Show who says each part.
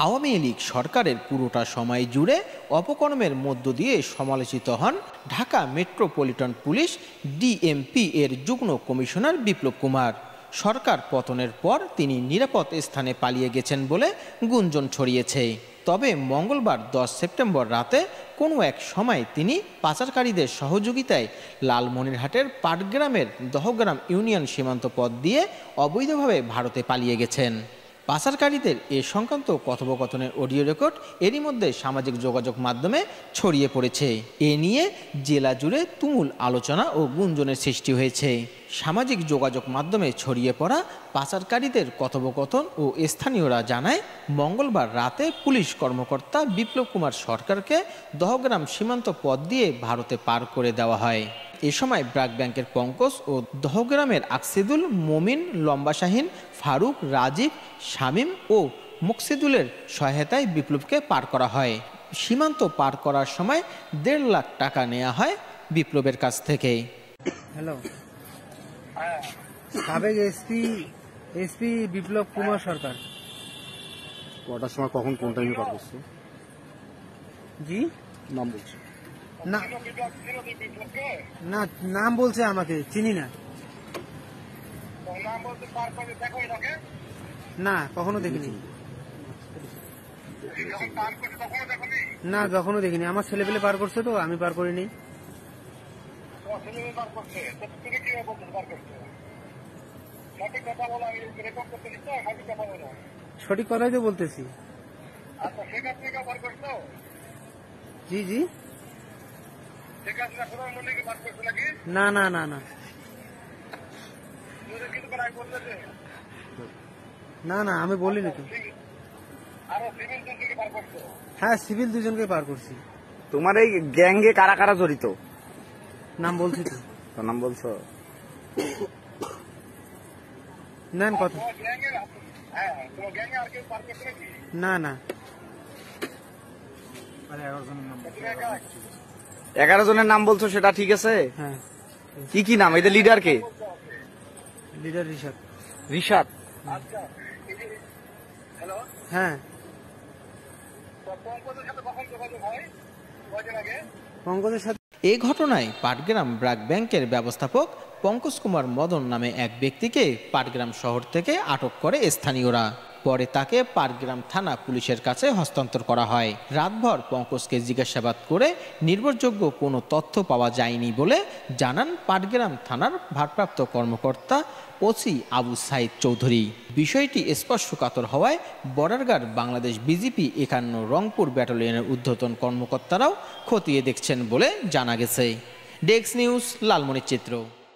Speaker 1: আওয়ামী লীগ সরকারের পুরোটা সময় জুড়ে অপকর্মের মধ্য দিয়ে সমালোচিত হন ঢাকা মেট্রোপলিটন পুলিশ ডিএমপি এর যুগ্ম কমিশনার বিপ্লব কুমার। সরকার পতনের পর তিনি নিরাপদ স্থানে পালিয়ে গেছেন বলে গুঞ্জন ছড়িয়েছে। তবে মঙ্গলবার 10 সেপ্টেম্বর রাতে কোনো এক সময় তিনি পাচারকারীদের সহযোগিতায় লালমনিরহাটের পাটগ্রামের দহগ্রাম ইউনিয়ন সীমান্ত পথ দিয়ে অবৈধভাবে ভারতে পালিয়ে গেছেন। পাচারকারীদের এ সংক্রান্ত কথোপকথনের অডিও রেকর্ড এরই মধ্যে সামাজিক যোগাযোগ মাধ্যমে ছড়িয়ে পড়েছে। এ নিয়ে জেলা জুড়ে তুমুল আলোচনা ও গুঞ্জনের সৃষ্টি হয়েছে। সামাজিক যোগাযোগ মাধ্যমে ছড়িয়ে পড়া পাচারকারীদের কথোপকথন ও স্থানীয়রা জানায়, মঙ্গলবার রাতে পুলিশ কর্মকর্তা বিপ্লব কুমার সরকারকে দহগ্রাম সীমান্ত পথ দিয়ে ভারতে পার করে দেওয়া হয়। এ সময় ব্র্যাক ব্যাংকের পঙ্কজ ও দহগ্রামের আকসিদুল, মমিন, লম্বা শাহিন, ফারুক, রাজীব, শামীম ও মুকসিদুলের সহায়তায় বিপ্লবকে পার করা হয়। সীমান্ত পার করার সময় 1.5 লাখ টাকা নেওয়া হয় বিপ্লবের কাছ থেকে।
Speaker 2: হ্যালো, সাবেক এসপি বিপ্লব কুমার সরকার।
Speaker 3: কটার সময় কখন কোন টাইমে পার করছে?
Speaker 2: জি,
Speaker 3: নাম বলছে
Speaker 2: না, না নাম বলছে, আমাকে চিনি না। না, কখনো দেখিনি। না, কখনো দেখিনি। আমার ছেলেপেলে পার করছে, তো আমি পার করিনি। সঠিক কথাই তো বলতেছি। জি জি, না না না না না না, আমি বলিনি তো। হ্যাঁ, সিভিল 2 জনকে পার করছি।
Speaker 3: তোমার এই গ্যাংয়ে কারা কারা জড়িত?
Speaker 2: নাম বলছি তো।
Speaker 3: তোর নাম বলছো?
Speaker 2: নেন কথা। না না,
Speaker 3: 11 জনের নাম বলছো, সেটা ঠিক আছে।
Speaker 2: হ্যাঁ।
Speaker 3: কি কি নাম এদের? লিডার কে?
Speaker 2: লিডার রিশাদ।
Speaker 3: রিশাদ?
Speaker 2: হ্যাঁ, পঙ্কজের সাথে।
Speaker 1: এ ঘটনায় পাটগ্রাম ব্র্যাক ব্যাংকের ব্যবস্থাপক পঙ্কজ কুমার মদন নামে এক ব্যক্তিকে পাটগ্রাম শহর থেকে আটক করে স্থানীয়রা। পরে তাকে পাটগ্রাম থানা পুলিশের কাছে হস্তান্তর করা হয়। রাতভর পঙ্কজকে জিজ্ঞাসাবাদ করে নির্ভরযোগ্য কোনো তথ্য পাওয়া যায়নি বলে জানান পাটগ্রাম থানার ভারপ্রাপ্ত কর্মকর্তা ওসি আবু সাইদ চৌধুরী। বিষয়টি স্পর্শকাতর হওয়ায় border guard Bangladesh BGB 51 Rangpur ব্যাটালিয়নের ঊর্ধ্বতন কর্মকর্তারাও খতিয়ে দেখছেন বলে জানা গেছে। ডেস্ক নিউজ, লালমনিরহাট চিত্র।